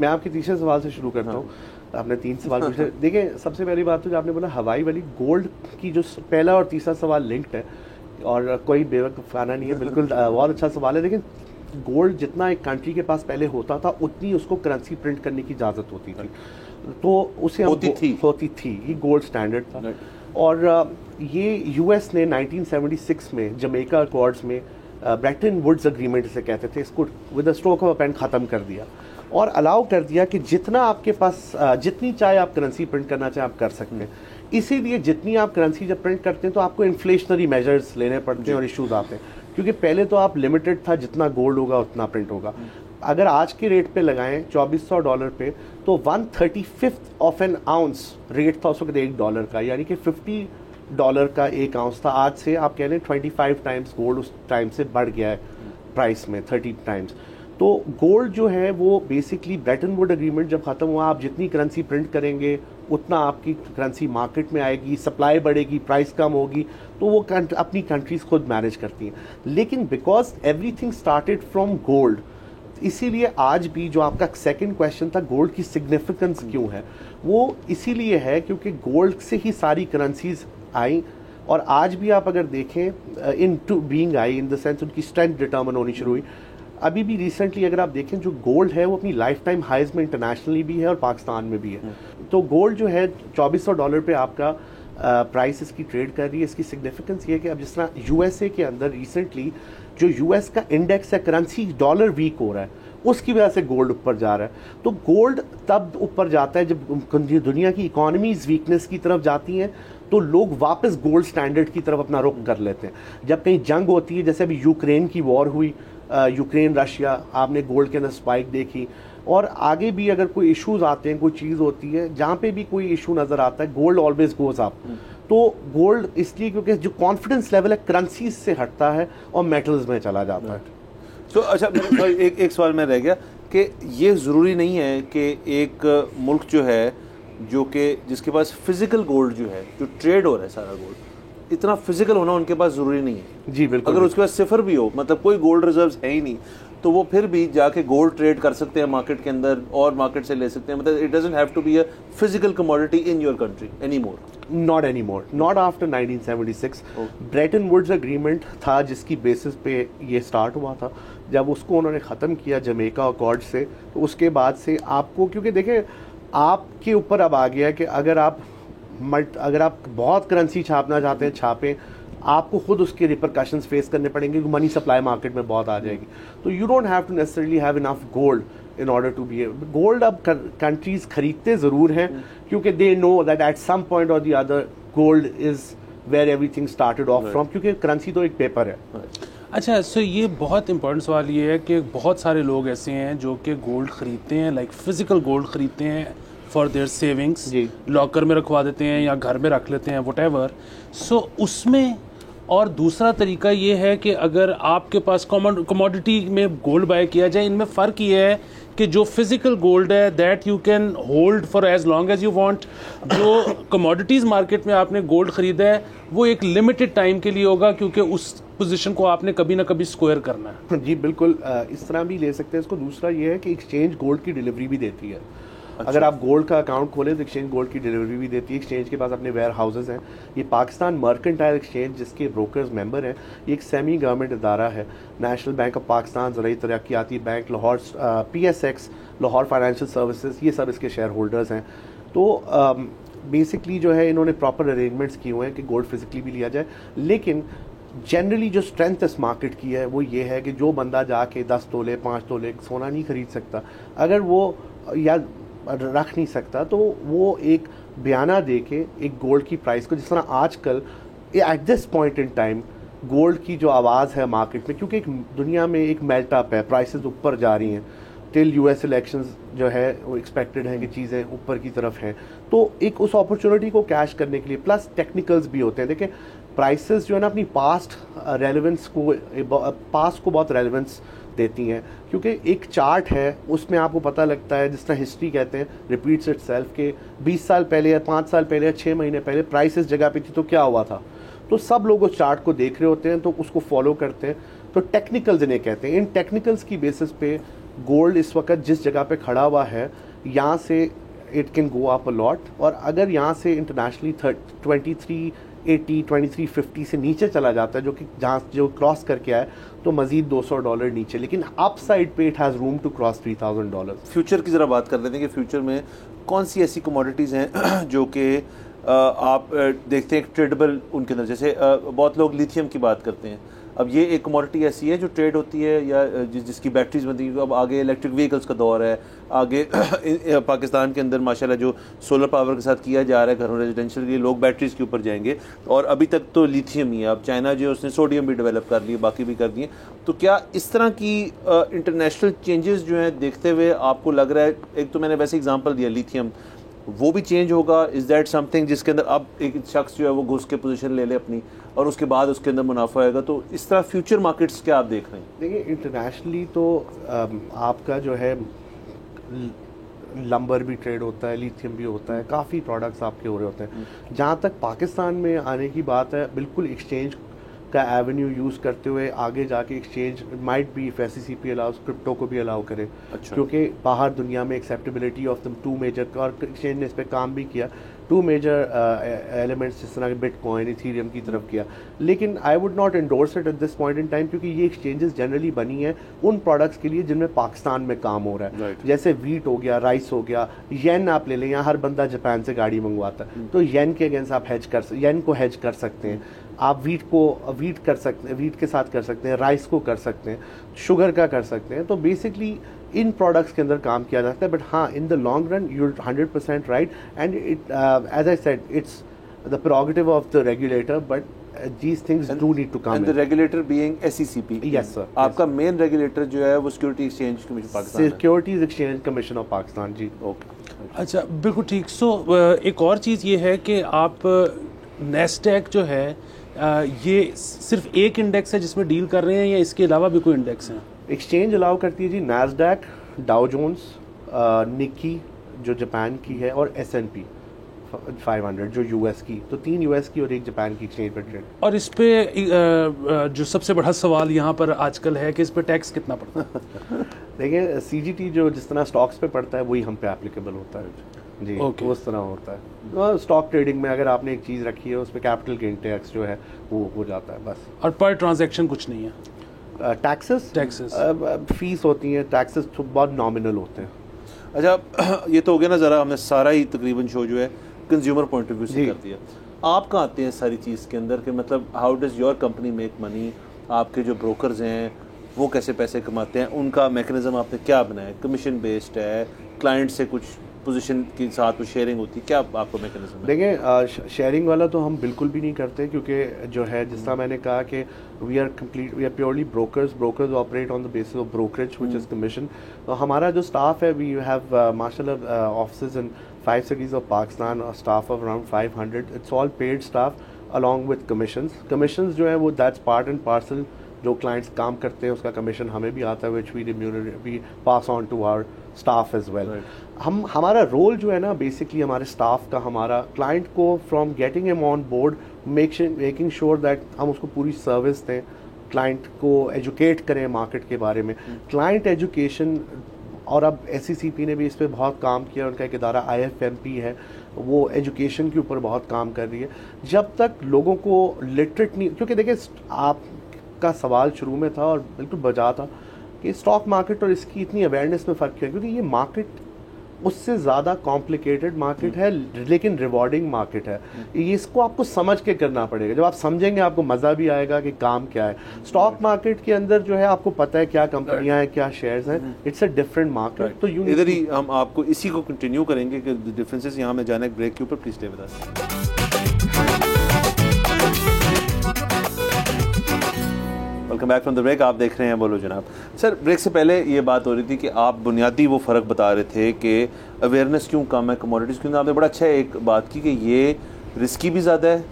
मैं आपके तीसरे सवाल से शुरू करता हूँ। आपने 3 सवाल पूछे। देखिए, सबसे पहली बात तो जो आपने बोला हवाई वाली, गोल्ड की जो पहला और तीसरा सवाल लिंक्ड है, और कोई बेवकूफ़ाना नहीं है, बिल्कुल बहुत अच्छा सवाल है। लेकिन गोल्ड जितना एक कंट्री के पास पहले होता था, उतनी उसको करेंसी प्रिंट करने की इजाज़त होती थी, तो उसे होती थी, ये गोल्ड स्टैंडर्ड था। और ये US ने 1976 में जमैका अकॉर्ड्स में ब्रेटन वुड्स एग्रीमेंट से कहते थे, इसको with the stroke of a pen ख़त्म कर दिया और अलाउ कर दिया कि जितना आपके पास जितनी चाहे आप करेंसी प्रिंट करना चाहे आप कर सकते हैं। इसीलिए जितनी आप करेंसी जब प्रिंट करते हैं तो आपको इन्फ्लेशनरी मेजर्स लेने पड़ते हैं और इश्यूज आते हैं, क्योंकि पहले तो आप लिमिटेड था, जितना गोल्ड होगा उतना प्रिंट होगा। अगर आज के रेट पे लगाएं $2400 पे, तो 1/35 ऑफ एन आउंस रेट था उस वक्त $1 का, यानी कि $50 का 1 आउंस था। आज से आप कह लें 25 टाइम्स गोल्ड उस टाइम से बढ़ गया है प्राइस में, 30 टाइम्स। तो गोल्ड जो है वो बेसिकली ब्रेटन वुड एग्रीमेंट जब ख़त्म हुआ, आप जितनी करेंसी प्रिंट करेंगे उतना आपकी करेंसी मार्केट में आएगी, सप्लाई बढ़ेगी, प्राइस कम होगी, तो वो अपनी कंट्रीज़ खुद मैनेज करती हैं। लेकिन because everything started from gold, इसीलिए आज भी जो आपका सेकंड क्वेश्चन था गोल्ड की सिग्निफिकेंस क्यों है, वो इसीलिए है क्योंकि गोल्ड से ही सारी करेंसीज आई। और आज भी आप अगर देखें into being I in the sense उनकी स्ट्रेंथ डिटर्मिन होनी शुरू हुई। अभी भी रिसेंटली अगर आप देखें जो गोल्ड है वो अपनी लाइफ टाइम हाइज में इंटरनेशनली भी है और पाकिस्तान में भी है। तो गोल्ड जो है $2400 पे आपका प्राइस इसकी ट्रेड कर रही है। इसकी सिग्निफिकेंस ये है कि अब जिस तरह USA के अंदर रिसेंटली जो US का इंडेक्स है करेंसी डॉलर वीक हो रहा है, उसकी वजह से गोल्ड ऊपर जा रहा है। तो गोल्ड तब ऊपर जाता है जब दुनिया की इकोनॉमीज वीकनेस की तरफ जाती हैं, तो लोग वापस गोल्ड स्टैंडर्ड की तरफ अपना रुख कर लेते हैं। जब कहीं जंग होती है, जैसे अभी यूक्रेन की वॉर हुई, यूक्रेन रशिया, आपने गोल्ड के अंदर स्पाइक देखी। और आगे भी अगर कोई इश्यूज आते हैं, कोई चीज़ होती है जहाँ पे भी कोई इशू नज़र आता है, गोल्ड ऑलवेज गोज अप। तो गोल्ड इसलिए क्योंकि जो कॉन्फिडेंस लेवल है करेंसीज से हटता है और मेटल्स में चला जाता है। तो अच्छा, एक सवाल में रह गया कि ये ज़रूरी नहीं है कि एक मुल्क जो है जो कि जिसके पास फिजिकल गोल्ड जो है, जो ट्रेड हो रहा है सारा गोल्ड, इतना फिजिकल होना उनके पास ज़रूरी नहीं है। जी बिल्कुल। अगर उसके पास सिफर भी हो, मतलब कोई गोल्ड रिजर्व्स है ही नहीं, तो वो फिर भी जाके गोल्ड ट्रेड कर सकते हैं मार्केट के अंदर और मार्केट से ले सकते हैं। मतलब it doesn't have to be a physical commodity in your country any more. Not any more, not after 1976। Bretton Woods agreement था जिसकी बेसिस पे ये स्टार्ट हुआ था। जब उसको उन्होंने ख़त्म किया जमैका अकॉर्ड से, तो उसके बाद से आपको, क्योंकि देखें आपके ऊपर अब आ गया है कि अगर आप बहुत करेंसी छापना चाहते हैं छापें, आपको खुद उसके रिपरकशंस फेस करने पड़ेंगे, मनी सप्लाई मार्केट में बहुत आ जाएगी। तो you don't have to necessarily have enough gold in order to be gold. अब कंट्रीज खरीदते ज़रूर हैं क्योंकि they know that at some point और the other gold is where everything started off from, क्योंकि करेंसी तो एक पेपर है। अच्छा, सो ये बहुत इंपॉर्टेंट सवाल ये है कि बहुत सारे लोग ऐसे हैं जो कि गोल्ड ख़रीदते हैं, लाइक फिजिकल गोल्ड ख़रीदते हैं फॉर देयर सेविंग्स, लॉकर में रखवा देते हैं या घर में रख लेते हैं, व्हाटएवर। सो उसमें और दूसरा तरीका ये है कि अगर आपके पास कमोडिटी में गोल्ड बाय किया जाए, इनमें फ़र्क ये है कि जो फिजिकल गोल्ड है that you can hold for as long as you want. जो कमोडिटीज़ मार्केट में आपने गोल्ड ख़रीदा है वो एक लिमिटेड टाइम के लिए होगा, क्योंकि उस पोजीशन को आपने कभी ना कभी स्क्वायर करना है। जी बिल्कुल, इस तरह भी ले सकते हैं इसको। दूसरा ये है कि एक्सचेंज गोल्ड की डिलीवरी भी देती है। अगर आप गोल्ड का अकाउंट खोलें तो एक्सचेंज गोल्ड की डिलीवरी भी देती है। एक्सचेंज के पास अपने वेयर हाउसेज हैं। ये पाकिस्तान मर्केंटाइल एक्सचेंज, जिसके ब्रोकर्स मेंबर हैं, ये एक सेमी गवर्नमेंट इदारा है। नेशनल बैंक ऑफ पाकिस्तान, ज़राई तरक्याती bank Lahore, PSX Lahore financial services, ये सब इसके शेयर होल्डर्स हैं। तो बेसिकली जो है इन्होंने प्रॉपर अरेंजमेंट्स किए हुए हैं कि गोल्ड फिजिकली भी लिया जाए। लेकिन जनरली जो स्ट्रेंथ इस मार्केट की है वो ये है कि जो बंदा जाके 10 तोले 5 तोले सोना नहीं खरीद सकता, अगर वो या रख नहीं सकता, तो वो एक बयाना दे के एक गोल्ड की प्राइस को, जिस तरह आजकल at this point in time gold की जो आवाज़ है मार्केट में, क्योंकि एक दुनिया में एक मेल्टअप है, प्राइसेस ऊपर जा रही हैं, टिल US इलेक्शंस जो है वो एक्सपेक्टेड हैं कि चीज़ें ऊपर की तरफ हैं, तो एक उस अपॉर्चुनिटी को कैश करने के लिए प्लस टेक्निकल्स भी होते हैं। देखें प्राइसेस जो है ना अपनी पास्ट को बहुत रेलेवेंस देती हैं, क्योंकि एक चार्ट है उसमें आपको पता लगता है, जिस तरह हिस्ट्री कहते हैं रिपीट्स इटसेल्फ, के 20 साल पहले या 5 साल पहले या 6 महीने पहले प्राइस इस जगह पे थी तो क्या हुआ था। तो सब लोग उस चार्ट को देख रहे होते हैं तो उसको फॉलो करते हैं। तो टेक्निकल्स इन्हें कहते हैं। इन टेक्निकल्स की बेसिस पे गोल्ड इस वक्त जिस जगह पे खड़ा हुआ है, यहाँ से it can go up a lot, और अगर यहाँ से इंटरनेशनली 2380 2350 से नीचे चला जाता है, जो कि जहाँ जो क्रॉस करके आए, तो मजीद $200 नीचे, लेकिन अप साइड पे it has room to cross $3000। Future की ज़रा बात कर लेते हैं कि फ्यूचर में कौन सी ऐसी कमोडिटीज़ हैं जो कि आप देखते हैं ट्रेडेबल उनके अंदर, जैसे बहुत लोग लिथियम की बात करते हैं। अब ये एक कमोडिटी ऐसी है जो ट्रेड होती है या जिसकी बैटरीज बनती है। अब आगे इलेक्ट्रिक व्हीकल्स का दौर है, आगे पाकिस्तान के अंदर माशाल्लाह जो सोलर पावर के साथ किया जा रहा है घरों रेजिडेंशियल के लोग बैटरीज के ऊपर जाएंगे, और अभी तक तो लिथियम ही है। अब चाइना जो उसने सोडियम भी डेवलप कर लिए, बाकी भी कर दिए। तो क्या इस तरह की इंटरनेशनल चेंजेस जो हैं देखते हुए आपको लग रहा है, एक तो मैंने वैसे एग्जाम्पल दिया लिथियम, वो भी चेंज होगा? इज़ दैट समथिंग जिसके अंदर अब एक शख्स जो है वो घुस के पोजीशन ले ले अपनी, और उसके बाद उसके अंदर मुनाफा आएगा? तो इस तरह फ्यूचर मार्केट्स क्या आप देख रहे हैं? देखिए इंटरनेशनली तो आपका जो है लंबर भी ट्रेड होता है, लिथियम भी होता है, काफ़ी प्रोडक्ट्स आपके हो रहे होते हैं। जहाँ तक पाकिस्तान में आने की बात है, बिल्कुल एक्सचेंज का एवेन्यू यूज़ करते हुए आगे जाके exchange might be if SECP allows crypto को भी अलाउ करे। अच्छा। क्योंकि बाहर दुनिया में एक्सेप्टेबिलिटी ऑफ द 2 मेजर, और एक्सचेंज ने इस पर काम भी किया, 2 मेजर एलिमेंट्स जिस तरह के बिटकॉइन, इथीरियम की तरफ किया। लेकिन I would not endorse it at this point in time, क्योंकि ये एक्सचेंजेस जनरली बनी है उन प्रोडक्ट्स के लिए जिनमें पाकिस्तान में काम हो रहा है। Right. जैसे वीट हो गया, राइस हो गया, येन आप ले लें, यहाँ हर बंदा जापान से गाड़ी मंगवाता है, तो येन के अगेंस्ट आप येन को हेज कर सकते हैं। आप वीट कर सकते हैं, वीट के साथ कर सकते हैं, राइस को कर सकते हैं, शुगर का कर सकते हैं। तो बेसिकली इन प्रोडक्ट्स के अंदर काम किया जाता है। बट हाँ, in the long run you 100% right, and it as I said it's the prerogative of the regulator, but these things do need to come and in. the regulator being SECP. Yes sir. आपका main regulator जो है वो security exchange commission Pakistan है। Securities exchange commission of Pakistan. जी okay. अच्छा, बिल्कुल ठीक। सो एक और चीज़ ये है कि आप नेस्डैक जो है ये सिर्फ एक इंडेक्स है जिसमें डील कर रहे हैं, या इसके अलावा भी कोई इंडेक्स हैं? एक्सचेंज अलाउ करती है जी नैस्डैक, डाउ जोन्स, निक्की जो जापान की है, और S&P 500 जो US की, तो 3 US की और 1 जापान की एक्सचेंज पर ट्रेड। और इस पे जो सबसे बड़ा सवाल यहाँ पर आजकल है कि इस पे टैक्स कितना पड़ता है? देखिए CGT जो जिस तरह स्टॉक्स पे पड़ता है वही हम पे एप्लीकेबल होता है जी। Okay. उस तरह होता है। स्टॉक ट्रेडिंग में अगर आपने एक चीज़ रखी है उस पर कैपिटल गेन टैक्स जो है वो हो जाता है बस। और पर ट्रांजैक्शन कुछ नहीं है? टैक्सेस फीस होती हैं, टैक्सेस तो बहुत नॉमिनल होते हैं। अच्छा, ये तो हो गया ना, ज़रा हमने सारा ही तकरीबन शो जो है कंज्यूमर पॉइंट ऑफ व्यू से कर दिया। आप कहाँ आते हैं सारी चीज़ के अंदर, कि मतलब how does your company make money? आपके जो ब्रोकर्स हैं वो कैसे पैसे कमाते हैं, उनका मैकेनिज्म आपने क्या बनाया? कमीशन बेस्ड है, क्लाइंट से कुछ पोजीशन के साथ वो शेयरिंग होती है, क्या आपका मैकेनिज्म है? देखिए शेयरिंग वाला तो हम बिल्कुल भी नहीं करते, क्योंकि जो है जिस तरह मैंने कहा कि we are purely brokers operate on the basis of brokerage which is commission. तो हमारा जो स्टाफ है, वी हैव माशाल्लाह offices in 5 cities of Pakistan, a staff of around 500. It's all paid staff along with commissions. Commissions जो है वो that's part and parcel, जो clients काम करते हैं उसका कमीशन हमें भी आता है, which we pass on to our staff as well. हमारा रोल जो है ना बेसिकली हमारे स्टाफ का, हमारा क्लाइंट को from getting him on board making sure that हम उसको पूरी सर्विस दें, क्लाइंट को एजुकेट करें मार्केट के बारे में, क्लाइंट एजुकेशन। और अब SCCP ने भी इस पर बहुत काम किया, उनका एक इदारा IFMP है, वो एजुकेशन के ऊपर बहुत काम कर रही है। जब तक लोगों को लिटरेट नहीं, क्योंकि देखिए आपका सवाल शुरू में था और बिल्कुल बजा था कि स्टॉक मार्केट और इसकी इतनी अवेयरनेस में फ़र्क क्या है, क्योंकि ये मार्केट उससे ज़्यादा कॉम्प्लिकेटेड मार्केट है लेकिन रिवॉर्डिंग मार्केट है। ये इसको आपको समझ के करना पड़ेगा। जब आप समझेंगे आपको मज़ा भी आएगा कि काम क्या है। स्टॉक मार्केट के अंदर जो है आपको पता है क्या कंपनियां हैं, क्या शेयर्स हैं, इट्स अ डिफरेंट मार्केट। तो इधर ही हम आपको इसी को कंटिन्यू करेंगे कि डिफरेंसेस यहाँ में जाना एक ब्रेक के ऊपर, please stay with us. Welcome back from the break. आप देख रहे हैं बोलो जनाब। सर, ब्रेक से पहले ये बात हो रही थी कि आप बुनियादी वो फ़र्क बता रहे थे कि अवेयरनेस क्यों कम है कमोडिटीज़ क्यों। आपने बड़ा अच्छा एक बात की कि ये रिस्की भी ज़्यादा है,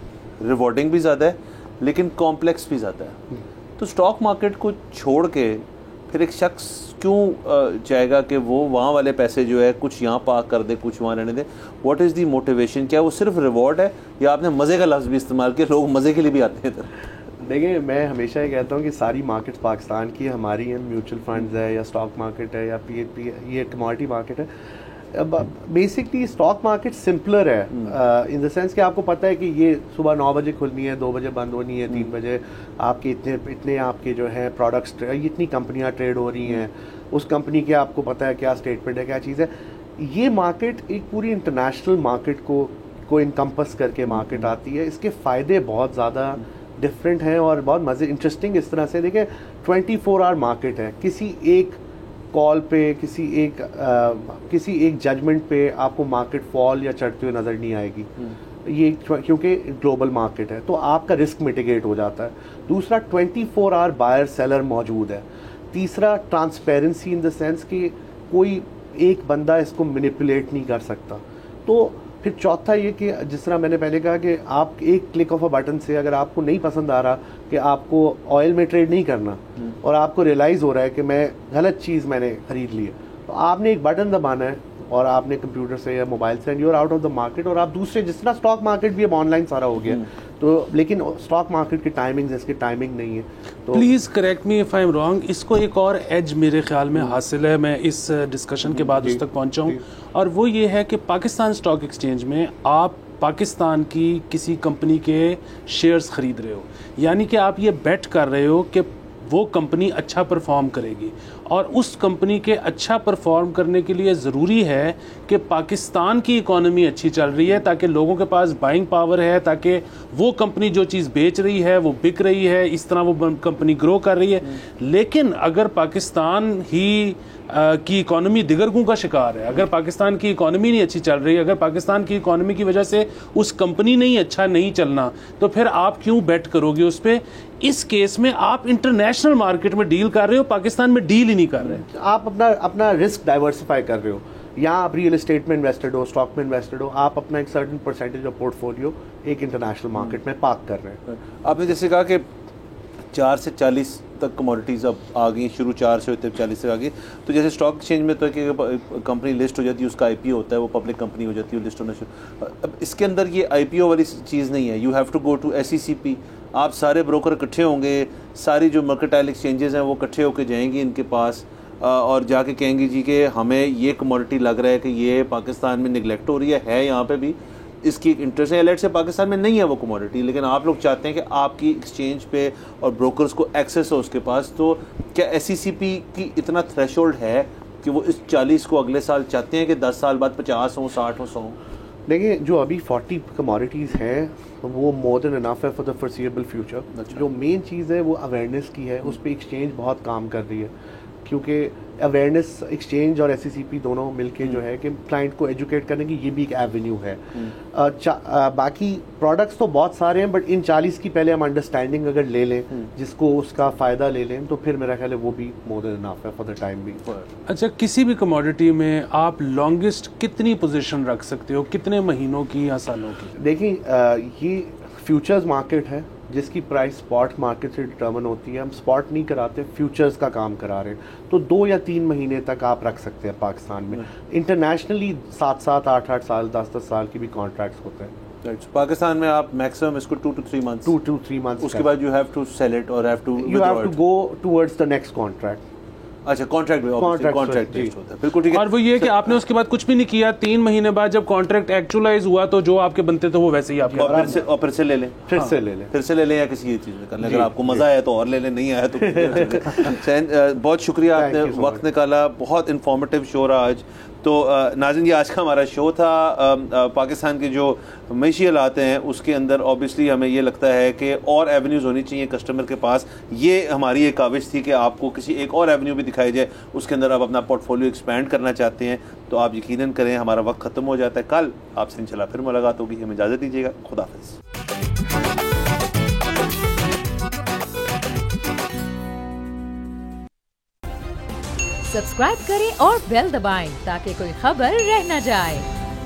रिवॉर्डिंग भी ज़्यादा है, लेकिन कॉम्प्लेक्स भी ज़्यादा है। तो स्टॉक मार्केट को छोड़ के फिर एक शख्स क्यों चाहेगा कि वो वहाँ वाले पैसे जो है कुछ यहाँ पार्क कर दे, कुछ वहाँ रहने दे? What is the motivation? क्या वो सिर्फ रिवॉर्ड है या आपने मज़े का लफ्ज़ भी इस्तेमाल किया, लोग मज़े के लिए भी आते हैं इधर? देखिए, मैं हमेशा ये कहता हूँ कि सारी मार्केट्स पाकिस्तान की हमारी हैं, म्यूचुअल फंड्स है या स्टॉक मार्केट है या ये कमोडिटी मार्केट है। बेसिकली स्टॉक मार्केट सिंपलर है इन द सेंस कि आपको पता है कि ये सुबह 9 बजे खुलनी है, 2 बजे बंद होनी है, 3 बजे आपके इतने आपके जो है प्रोडक्ट्स, इतनी कंपनियाँ ट्रेड हो रही हैं, उस कंपनी के आपको पता है क्या स्टेटमेंट है, क्या चीज़ है। ये मार्केट एक पूरी इंटरनेशनल मार्केट को इनकम्पस करके मार्केट आती है। इसके फ़ायदे बहुत ज़्यादा डिफरेंट हैं और बहुत मज़े इंटरेस्टिंग इस तरह से। देखिए, 24 आवर मार्केट है। किसी एक कॉल पे, किसी एक जजमेंट पे आपको मार्केट फॉल या चढ़ते हुए नज़र नहीं आएगी, ये क्योंकि ग्लोबल मार्केट है, तो आपका रिस्क मिटिगेट हो जाता है। दूसरा, 24 आवर बायर सेलर मौजूद है। तीसरा, ट्रांसपेरेंसी इन द सेंस कि कोई एक बंदा इसको मैनिपुलेट नहीं कर सकता। तो फिर चौथा ये कि जिस तरह मैंने पहले कहा कि आप एक क्लिक ऑफ अ बटन से, अगर आपको नहीं पसंद आ रहा कि आपको ऑयल में ट्रेड नहीं करना और आपको रियलाइज़ हो रहा है कि मैं गलत चीज़ मैंने खरीद ली है, तो आपने एक बटन दबाना है और आपने कंप्यूटर से या मोबाइल से, and you are out of the market. और आप दूसरे, जिस तरह स्टॉक मार्केट भी अब ऑनलाइन सारा हो गया, तो लेकिन स्टॉक मार्केट की टाइमिंग, इसकी टाइमिंग नहीं है। तो please correct me if I am wrong. इसको एक और एज मेरे ख्याल में हासिल है, मैं इस डिस्कशन के बाद उस तक पहुंचा हूँ, और वो ये है कि पाकिस्तान स्टॉक एक्सचेंज में आप पाकिस्तान की किसी कंपनी के शेयर्स खरीद रहे हो, यानी कि आप ये बेट कर रहे हो कि वो कंपनी अच्छा परफॉर्म करेगी, और उस कंपनी के अच्छा परफॉर्म करने के लिए ज़रूरी है कि पाकिस्तान की इकॉनमी अच्छी चल रही है, ताकि लोगों के पास बाइंग पावर है, ताकि वो कंपनी जो चीज़ बेच रही है वो बिक रही है, इस तरह वो कंपनी ग्रो कर रही है। लेकिन अगर पाकिस्तान ही की इकॉनमी दिगरगों का शिकार है, अगर पाकिस्तान की इकॉनमी नहीं अच्छी चल रही, अगर पाकिस्तान की इकॉनमी की वजह से उस कंपनी नहीं अच्छा नहीं चलना, तो फिर आप क्यों बेट करोगे उस पर? इस केस में आप इंटरनेशनल मार्केट में डील कर रहे हो, पाकिस्तान में डील ही नहीं कर रहे। आप अपना रिस्क डाइवर्सिफाई कर रहे हो। यहाँ आप रियल एस्टेट में इन्वेस्टेड हो, स्टॉक में इन्वेस्टेड हो, आप अपना एक सर्टेन परसेंटेज ऑफ पोर्टफोलियो एक इंटरनेशनल मार्केट में पार्क कर रहे हैं। आपने जैसे कहा कि 4 से 40 तक कमोडिटीज़ अब आ गई, शुरू 4 से होते 40 तक आ गई। तो जैसे स्टॉक एक्सचेंज में तो कि कंपनी लिस्ट हो जाती है, उसका IPO होता है, वो पब्लिक कंपनी हो जाती है, लिस्ट होना शुरू। अब इसके अंदर ये IPO वाली चीज़ नहीं है। You have to go to SCCP। आप सारे ब्रोकर इकट्ठे होंगे, सारी जो मर्केंटाइल एक्सचेंजेस हैं वो इकट्ठे होकर जाएंगी इनके पास और जाके कहेंगे जी कि हमें ये कमोडिटी लग रहा है कि ये पाकिस्तान में निगलेक्ट हो रही है यहाँ पे भी इसकी इंटरेस्ट है। एलर्ट से पाकिस्तान में नहीं है वो कमोडिटी, लेकिन आप लोग चाहते हैं कि आपकी एक्सचेंज पे और ब्रोकर्स को एक्सेस हो उसके पास। तो क्या SCCP की इतना थ्रेशोल्ड है कि वो इस 40 को अगले साल चाहते हैं कि 10 साल बाद 50 हो, 60 हो, 100? देखिए, जो अभी 40 कमोडिटीज़ हैं वो मोर देन इनफ है फॉर द फोरसीएबल फ्यूचर। जो मेन चीज़ है वो अवेयरनेस की है, उस पर एक्सचेंज बहुत काम कर रही है, क्योंकि अवेयरनेस एक्सचेंज और SCCP दोनों मिलके जो है कि क्लाइंट को एजुकेट करने की ये भी एक एवेन्यू है। बाकी प्रोडक्ट्स तो बहुत सारे हैं, बट इन 40 की पहले हम अंडरस्टैंडिंग अगर ले लें, जिसको उसका फ़ायदा ले लें, तो फिर मेरा ख्याल है वो भी मोर देन इनफ है फॉर द टाइम भी। अच्छा, किसी भी कमोडिटी में आप लॉन्गेस्ट कितनी पोजीशन रख सकते हो, कितने महीनों की या सालों की? देखिए, ये फ्यूचर्स मार्केट है, जिसकी प्राइस स्पॉट मार्केट से डिटर्मन होती है। हम स्पॉट नहीं कराते, फ्यूचर्स का काम करा रहे हैं, तो 2 या 3 महीने तक आप रख सकते हैं पाकिस्तान में। इंटरनेशनली 7-7, 8-8 साल, 10-10 साल की भी कॉन्ट्रैक्ट्स होते हैं। पाकिस्तान में आप मैक्सिमम इसको 2 to 3 months, 2 to 3 months, उसके बाद you have to sell it और have to go towards the next contract. अच्छा, कॉन्ट्रैक्ट बेस्ड होता है, बिल्कुल ठीक है। और वो ये कि आपने उसके बाद कुछ भी नहीं किया, 3 महीने बाद जब कॉन्ट्रैक्ट एक्चुअलाइज हुआ तो जो आपके बनते थे वो वैसे ही आपके और फिर से ले लें, फिर से ले लें या किसी चीज़ में कर लें। अगर आपको मजा आया तो और ले लें, नहीं आया तो बहुत शुक्रिया, आपने वक्त निकाला, बहुत इंफॉर्मेटिव शो रहा आज। तो नाज़रीन, ये आज का हमारा शो था। पाकिस्तान के जो मईशी हालात हैं उसके अंदर ऑब्वियसली हमें ये लगता है कि और एवेन्यूज़ होनी चाहिए कस्टमर के पास। ये हमारी एक काविश थी कि आपको किसी एक और एवेन्यू भी दिखाई जाए, उसके अंदर आप अपना पोर्टफोलियो एक्सपैंड करना चाहते हैं तो आप यकीनन करें। हमारा वक्त ख़त्म हो जाता है, कल आपसे इंशाल्लाह फिर मुलाकात होगी। हमें इजाज़त दीजिएगा, खुदा हाफ़िज़। सब्सक्राइब करें और बेल दबाएं ताकि कोई खबर रह न जाए।